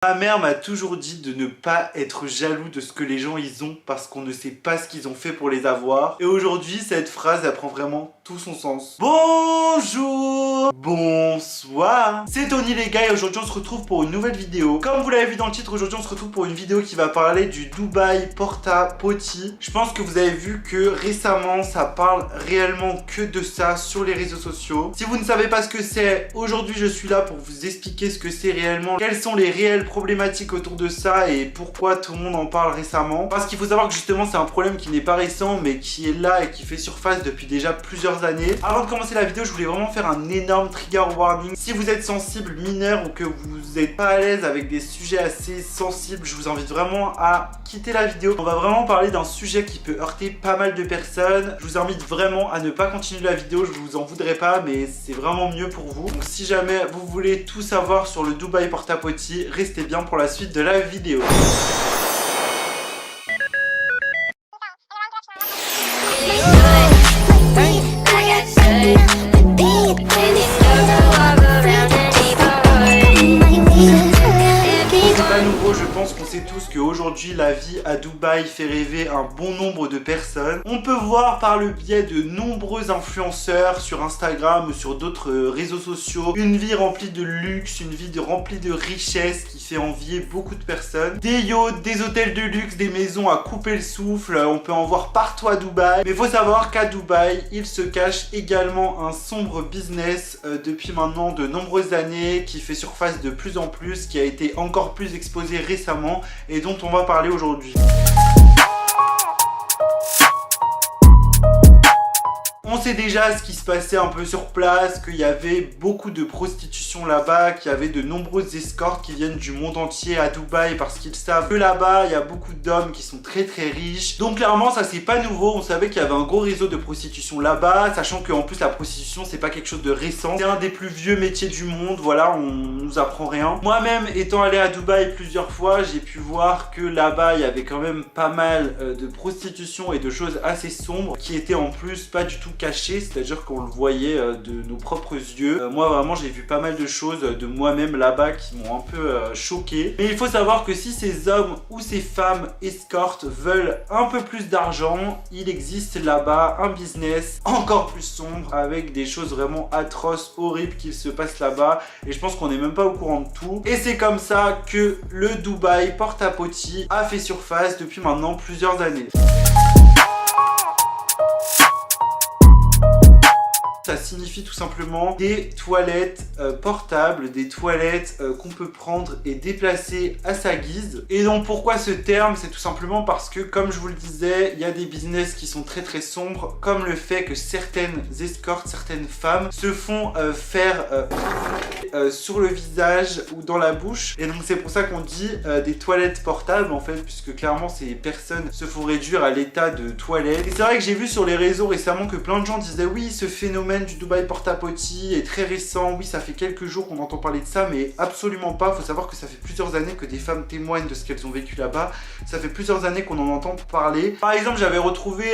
Ma mère m'a toujours dit de ne pas être jaloux de ce que les gens ils ont parce qu'on ne sait pas ce qu'ils ont fait pour les avoir. Et aujourd'hui, cette phrase elle prend vraiment tout son sens. Bonjour, bonsoir, c'est Tony les gars et aujourd'hui on se retrouve pour une nouvelle vidéo. Comme vous l'avez vu dans le titre, aujourd'hui on se retrouve pour une vidéo qui va parler du Dubaï Porta-Potty. Je pense que vous avez vu que récemment ça parle réellement que de ça sur les réseaux sociaux. Si vous ne savez pas ce que c'est, aujourd'hui je suis là pour vous expliquer ce que c'est réellement, quelles sont les réelles problématiques autour de ça et pourquoi tout le monde en parle récemment. Parce qu'il faut savoir que justement c'est un problème qui n'est pas récent mais qui est là et qui fait surface depuis déjà plusieurs années. Avant de commencer la vidéo, je voulais vraiment faire un énorme trigger warning. Si vous êtes sensible, mineur ou que vous n'êtes pas à l'aise avec des sujets assez sensibles, je vous invite vraiment à quitter la vidéo. On va vraiment parler d'un sujet qui peut heurter pas mal de personnes. Je vous invite vraiment à ne pas continuer la vidéo, je vous en voudrais pas mais c'est vraiment mieux pour vous. Donc si jamais vous voulez tout savoir sur le Dubaï Porta-Potty, restez bien pour la suite de la vidéo. À nouveau, je pense qu'on sait tous qu'aujourd'hui la vie à Dubaï fait rêver un bon nombre de personnes. On peut voir par le biais de nombreux influenceurs sur Instagram ou sur d'autres réseaux sociaux une vie remplie de luxe, une vie remplie de richesse qui fait envier beaucoup de personnes. Des yachts, des hôtels de luxe, des maisons à couper le souffle, on peut en voir partout à Dubaï. Mais il faut savoir qu'à Dubaï, il se cache également un sombre business depuis maintenant de nombreuses années qui fait surface de plus en plus, qui a été encore plus exposé récemment et dont on va parler aujourd'hui. On sait déjà ce qui se passait un peu sur place, qu'il y avait beaucoup de prostitution là-bas, qu'il y avait de nombreuses escortes qui viennent du monde entier à Dubaï parce qu'ils savent que là-bas, il y a beaucoup d'hommes qui sont très riches. Donc clairement, ça c'est pas nouveau, on savait qu'il y avait un gros réseau de prostitution là-bas, sachant qu'en plus la prostitution c'est pas quelque chose de récent. C'est un des plus vieux métiers du monde, voilà, on nous apprend rien. Moi-même, étant allé à Dubaï plusieurs fois, j'ai pu voir que là-bas, il y avait quand même pas mal de prostitution et de choses assez sombres qui étaient en plus pas du tout caché, c'est-à-dire qu'on le voyait de nos propres yeux. Moi vraiment j'ai vu pas mal de choses de moi-même là-bas qui m'ont un peu choqué. Mais il faut savoir que si ces hommes ou ces femmes escortes veulent un peu plus d'argent, il existe là-bas un business encore plus sombre avec des choses vraiment atroces, horribles qui se passent là-bas et je pense qu'on n'est même pas au courant de tout. Et c'est comme ça que le Dubaï Porta-Potty a fait surface depuis maintenant plusieurs années. Ça signifie tout simplement des toilettes portables, des toilettes qu'on peut prendre et déplacer à sa guise. Et donc pourquoi ce terme? C'est tout simplement parce que, comme je vous le disais, il y a des business qui sont très sombres, comme le fait que certaines escortes, certaines femmes se font faire sur le visage ou dans la bouche. Et donc c'est pour ça qu'on dit des toilettes portables en fait, puisque clairement ces personnes se font réduire à l'état de toilette. Et c'est vrai que j'ai vu sur les réseaux récemment que plein de gens disaient oui, ce phénomène du Dubaï Porta-Potty est très récent, oui ça fait quelques jours qu'on entend parler de ça, mais absolument pas. Faut savoir que ça fait plusieurs années que des femmes témoignent de ce qu'elles ont vécu là-bas, ça fait plusieurs années qu'on en entend parler. Par exemple, j'avais retrouvé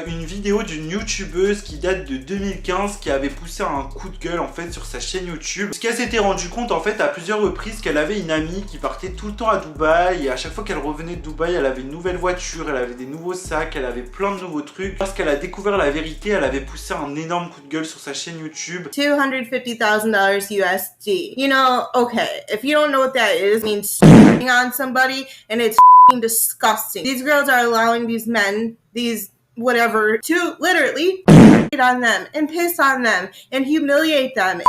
une vidéo d'une youtubeuse qui date de 2015 qui avait poussé un coup de gueule en fait sur sa chaîne YouTube, parce qu'elle s'était rendu compte en fait à plusieurs reprises qu'elle avait une amie qui partait tout le temps à Dubaï et à chaque fois qu'elle revenait de Dubaï, elle avait une nouvelle voiture, elle avait des nouveaux sacs, elle avait plein de nouveaux trucs. Lorsqu'elle a découvert la vérité, elle avait poussé un énorme coup de gueule sur sa chaîne YouTube. $250,000 USD. You know, okay, if you don't know what that is, it means on somebody and it's disgusting. These girls are allowing these men, these whatever, to literally on them and piss on them and humiliate them.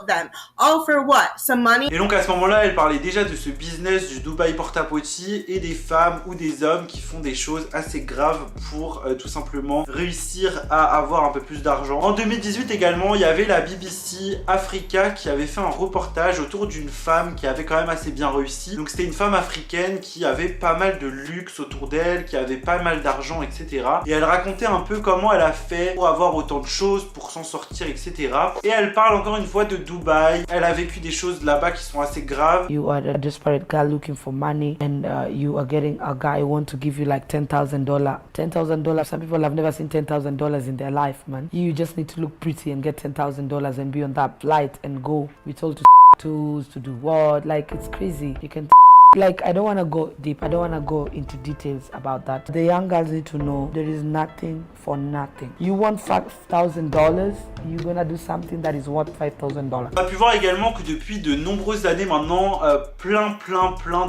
Them. All for what? Some money? Et donc à ce moment-là, elle parlait déjà de ce business du Dubaï Porta-Potty et des femmes ou des hommes qui font des choses assez graves pour tout simplement réussir à avoir un peu plus d'argent. En 2018 également, il y avait la BBC Africa qui avait fait un reportage autour d'une femme qui avait quand même assez bien réussi. Donc c'était une femme africaine qui avait pas mal de luxe autour d'elle, qui avait pas mal d'argent, etc. Et elle racontait un peu comment elle a fait pour avoir autant de choses, pour s'en sortir, etc. Et elle parle encore une fois de Dubaï. Elle a vécu des choses là-bas qui sont assez graves. You are a desperate guy looking for money and you are getting a guy who want to give you like $10,000. $10,000, some people have never seen $10,000 in their life, man. You just need to look pretty and get $10,000 and be on that flight and go. We told you tattoos, to do what? Like, it's crazy. You can like, I don't want to go deep. I don't want to go into details about that. The young girls need to know there is nothing for nothing. You want $5,000, you're gonna do something that is worth $5,000. On a pu voir également que depuis de nombreuses années maintenant, plein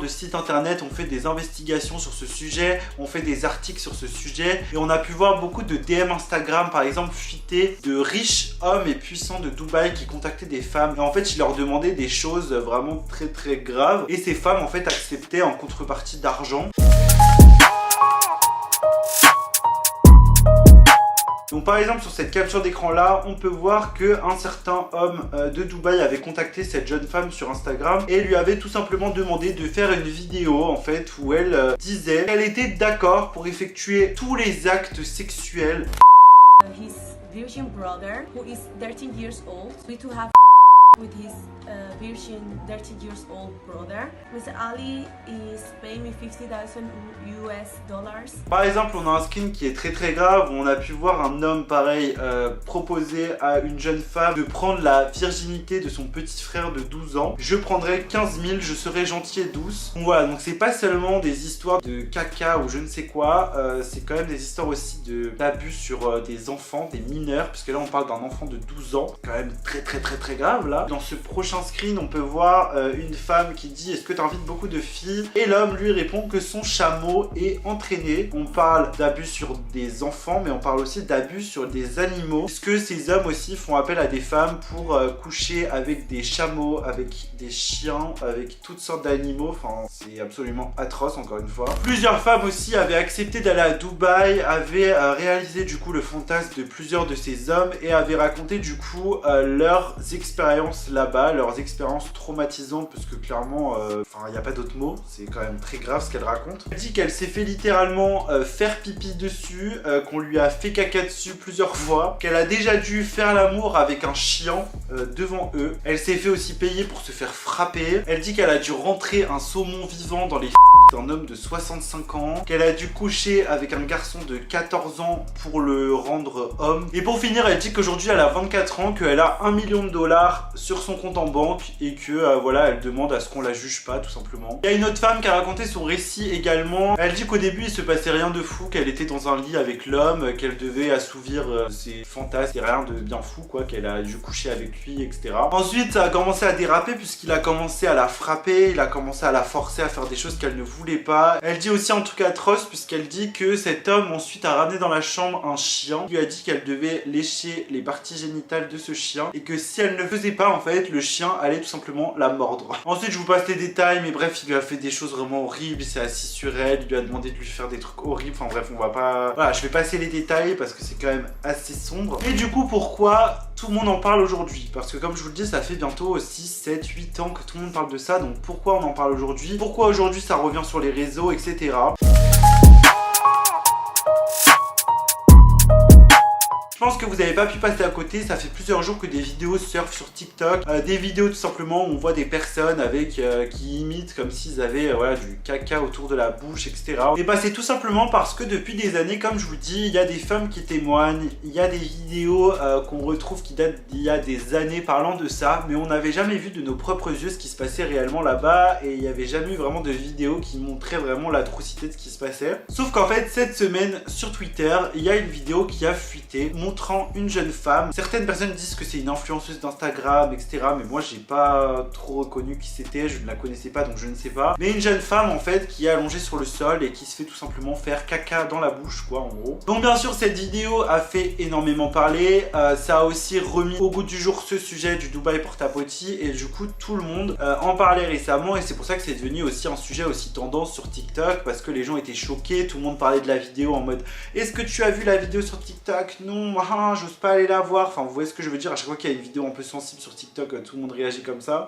de sites internet ont fait des investigations sur ce sujet, ont fait des articles sur ce sujet, et on a pu voir beaucoup de DM Instagram par exemple fuités de riches hommes et puissants de Dubaï qui contactaient des femmes, et en fait ils leur demandaient des choses vraiment très graves, et ces femmes en fait acceptaient en contrepartie d'argent. Donc par exemple sur cette capture d'écran là, on peut voir qu'un certain homme de Dubaï avait contacté cette jeune femme sur Instagram et lui avait tout simplement demandé de faire une vidéo en fait où elle disait qu'elle était d'accord pour effectuer tous les actes sexuels. His virgin brother, who is 13 years old, we to have with his virgin 13 years old brother. Mr. Ali is paying me $50,000 US. Par exemple, on a un screen qui est très grave où on a pu voir un homme pareil proposer à une jeune femme de prendre la virginité de son petit frère de 12 ans. Je prendrai 15 000, je serai gentil et douce. Donc voilà, donc c'est pas seulement des histoires de caca ou je ne sais quoi, c'est quand même des histoires aussi d'abus sur des enfants, des mineurs, parce que là on parle d'un enfant de 12 ans, quand même très grave là. Dans ce prochain screen, on peut voir une femme qui dit « Est-ce que tu invites beaucoup de filles ?» Et l'homme lui répond que son chameau est entraîné. On parle d'abus sur des enfants, mais on parle aussi d'abus sur des animaux, puisque ces hommes aussi font appel à des femmes pour coucher avec des chameaux, avec des chiens, avec toutes sortes d'animaux. Enfin, c'est absolument atroce, encore une fois. Plusieurs femmes aussi avaient accepté d'aller à Dubaï, avaient réalisé du coup le fantasme de plusieurs de ces hommes et avaient raconté du coup leurs expériences là-bas, leurs expériences traumatisantes, parce que clairement, il n'y a pas d'autre mot, c'est quand même très grave ce qu'elle raconte. Elle dit qu'elle s'est fait littéralement faire pipi dessus, qu'on lui a fait caca dessus plusieurs fois, qu'elle a déjà dû faire l'amour avec un chien devant eux. Elle s'est fait aussi payer pour se faire frapper. Elle dit qu'elle a dû rentrer un saumon vivant dans les d'un homme de 65 ans, qu'elle a dû coucher avec un garçon de 14 ans pour le rendre homme. Et pour finir, elle dit qu'aujourd'hui elle a 24 ans, qu'elle a $1 million sur son compte en banque et que voilà, elle demande à ce qu'on la juge pas tout simplement. Il y a une autre femme qui a raconté son récit également. Elle dit qu'au début il se passait rien de fou, qu'elle était dans un lit avec l'homme, qu'elle devait assouvir ses fantasmes et rien de bien fou quoi, qu'elle a dû coucher avec lui, etc. Ensuite ça a commencé à déraper puisqu'il a commencé à la frapper, il a commencé à la forcer à faire des choses qu'elle ne voulait pas. Elle dit aussi un truc atroce puisqu'elle dit que cet homme ensuite a ramené dans la chambre un chien, lui a dit qu'elle devait lécher les parties génitales de ce chien et que si elle ne faisait pas en fait, le chien allait tout simplement la mordre. Ensuite je vous passe les détails, mais bref il lui a fait des choses vraiment horribles, il s'est assis sur elle, il lui a demandé de lui faire des trucs horribles, enfin bref on va pas... Voilà, je vais passer les détails parce que c'est quand même assez sombre. Et du coup pourquoi tout le monde en parle aujourd'hui? Parce que comme je vous le dis, ça fait bientôt 6, 7, 8 ans que tout le monde parle de ça, donc pourquoi on en parle aujourd'hui? Pourquoi aujourd'hui ça revient sur les réseaux, etc. Je pense que vous n'avez pas pu passer à côté, ça fait plusieurs jours que des vidéos surfent sur TikTok, des vidéos tout simplement où on voit des personnes avec qui imitent comme s'ils avaient voilà, du caca autour de la bouche, etc. Et bah c'est tout simplement parce que depuis des années, comme je vous dis, il y a des femmes qui témoignent, il y a des vidéos qu'on retrouve qui datent d'il y a des années parlant de ça, mais on n'avait jamais vu de nos propres yeux ce qui se passait réellement là-bas et il n'y avait jamais eu vraiment de vidéos qui montraient vraiment l'atrocité de ce qui se passait. Sauf qu'en fait, cette semaine sur Twitter, il y a une vidéo qui a fuité, montrant une jeune femme. Certaines personnes disent que c'est une influenceuse d'Instagram, etc. Mais moi, j'ai pas trop reconnu qui c'était, je ne la connaissais pas, donc je ne sais pas. Mais une jeune femme, en fait, qui est allongée sur le sol et qui se fait tout simplement faire caca dans la bouche, quoi, en gros. Donc, bien sûr, cette vidéo a fait énormément parler. Ça a aussi remis au goût du jour ce sujet du Dubaï porta-potty. Et du coup, tout le monde en parlait récemment. Et c'est pour ça que c'est devenu aussi un sujet aussi tendance sur TikTok. Parce que les gens étaient choqués. Tout le monde parlait de la vidéo en mode « Est-ce que tu as vu la vidéo sur TikTok? Non, j'ose pas aller la voir. » Enfin, vous voyez ce que je veux dire, à chaque fois qu'il y a une vidéo un peu sensible sur TikTok, tout le monde réagit comme ça.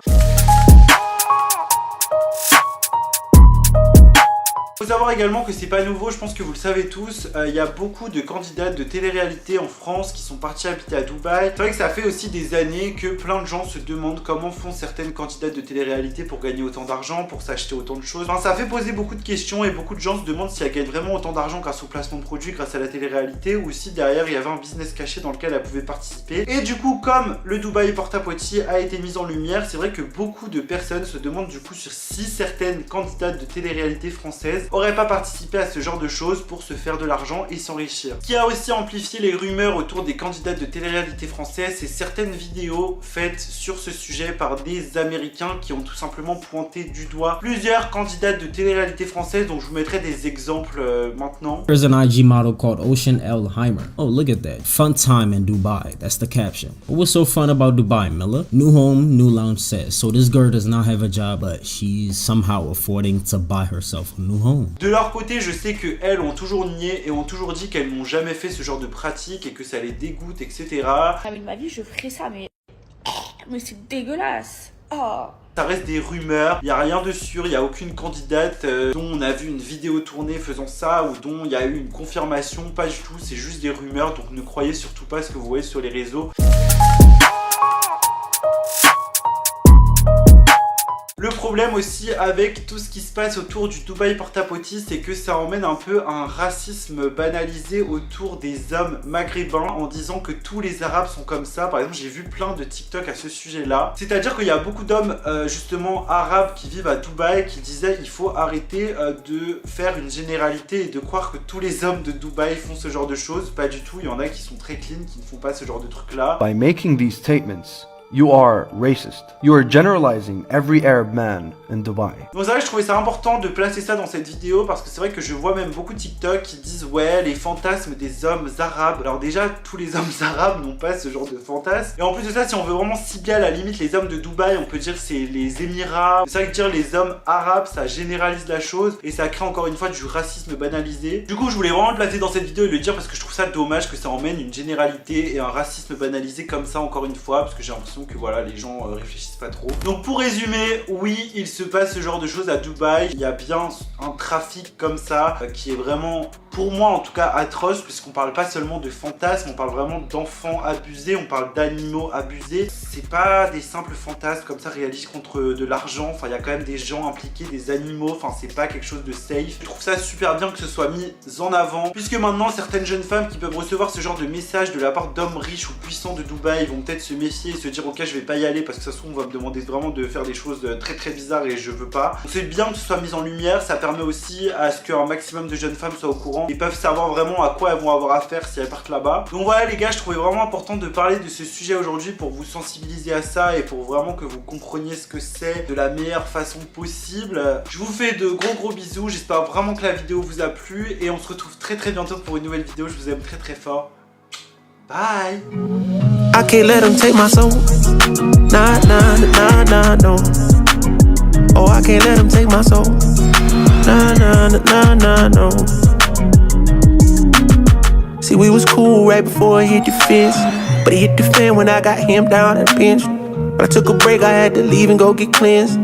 Faut Faut savoir également que c'est pas nouveau, je pense que vous le savez tous, il y a beaucoup de candidates de télé-réalité en France qui sont parties habiter à Dubaï. C'est vrai que ça fait aussi des années que plein de gens se demandent comment font certaines candidates de télé-réalité pour gagner autant d'argent, pour s'acheter autant de choses. Enfin, ça fait poser beaucoup de questions et beaucoup de gens se demandent si elles gagnent vraiment autant d'argent grâce au placement de produits, grâce à la télé-réalité, ou si derrière il y avait un business caché dans lequel elles pouvaient participer. Et du coup, comme le Dubaï Porta-Potty a été mis en lumière, c'est vrai que beaucoup de personnes se demandent du coup sur si certaines candidates de télé-réalité françaises auraient pas participé à ce genre de choses pour se faire de l'argent et s'enrichir. Ce qui a aussi amplifié les rumeurs autour des candidates de télé-réalité françaises, c'est certaines vidéos faites sur ce sujet par des Américains qui ont tout simplement pointé du doigt plusieurs candidates de télé-réalité françaises, donc je vous mettrai des exemples maintenant. There's an IG model called Ocean Elheimer. Oh, look at that. Fun time in Dubai. That's the caption. But what's so fun about Dubai, Miller? New home, new lounge set. So this girl does not have a job, but she's somehow affording to buy herself a new home. De leur côté, je sais qu'elles ont toujours nié et ont toujours dit qu'elles n'ont jamais fait ce genre de pratique et que ça les dégoûte, etc. Jamais de ma vie je ferais ça, mais c'est dégueulasse. Oh. Ça reste des rumeurs, il n'y a rien de sûr, il n'y a aucune candidate dont on a vu une vidéo tournée faisant ça ou dont il y a eu une confirmation, pas du tout, c'est juste des rumeurs, donc ne croyez surtout pas ce que vous voyez sur les réseaux. Le problème aussi avec tout ce qui se passe autour du Dubaï Porta-Potty, c'est que ça emmène un peu un racisme banalisé autour des hommes maghrébins en disant que tous les arabes sont comme ça. Par exemple, j'ai vu plein de TikTok à ce sujet-là. C'est-à-dire qu'il y a beaucoup d'hommes justement arabes qui vivent à Dubaï qui disaient il faut arrêter de faire une généralité et de croire que tous les hommes de Dubaï font ce genre de choses. Pas du tout, il y en a qui sont très clean, qui ne font pas ce genre de trucs-là. By making these statements, you are racist. You are generalizing every Arab man in Dubai. Donc c'est vrai que je trouvais ça important de placer ça dans cette vidéo parce que c'est vrai que je vois même beaucoup de TikTok qui disent ouais les fantasmes des hommes arabes. Alors déjà tous les hommes arabes n'ont pas ce genre de fantasme. Et en plus de ça, si on veut vraiment cibler à la limite les hommes de Dubaï, on peut dire c'est les Émirats. C'est vrai que dire les hommes arabes ça généralise la chose et ça crée encore une fois du racisme banalisé. Du coup je voulais vraiment le placer dans cette vidéo et le dire parce que je trouve ça dommage que ça emmène une généralité et un racisme banalisé comme ça encore une fois parce que j'ai l'impression que voilà les gens réfléchissent pas trop. Donc pour résumer, oui il se passe ce genre de choses à Dubaï, il y a bien un trafic comme ça qui est vraiment pour moi en tout cas atroce puisqu'on parle pas seulement de fantasmes, on parle vraiment d'enfants abusés, on parle d'animaux abusés. C'est pas des simples fantasmes comme ça réalisés contre de l'argent, enfin il y a quand même des gens impliqués, des animaux, enfin c'est pas quelque chose de safe. Je trouve ça super bien que ce soit mis en avant puisque maintenant certaines jeunes femmes qui peuvent recevoir ce genre de message de la part d'hommes riches ou puissants de Dubaï vont peut-être se méfier et se dire ok je vais pas y aller parce que ça se trouve on va me demander vraiment de faire des choses très bizarres et je veux pas. C'est bien que ce soit mis en lumière, ça permet aussi à ce qu'un maximum de jeunes femmes soient au courant et peuvent savoir vraiment à quoi elles vont avoir affaire si elles partent là-bas. Donc voilà les gars, je trouvais vraiment important de parler de ce sujet aujourd'hui pour vous sensibiliser à ça et pour vraiment que vous compreniez ce que c'est de la meilleure façon possible. Je vous fais de gros bisous, j'espère vraiment que la vidéo vous a plu et on se retrouve très bientôt pour une nouvelle vidéo. Je vous aime très fort. Bye. I can't let them take my soul. Nah, no. Oh, I can't let them take my soul. Nah, no. See, we was cool right before it hit the fence, but it hit the fan when I got him down and benched. But I took a break, I had to leave and go get cleansed.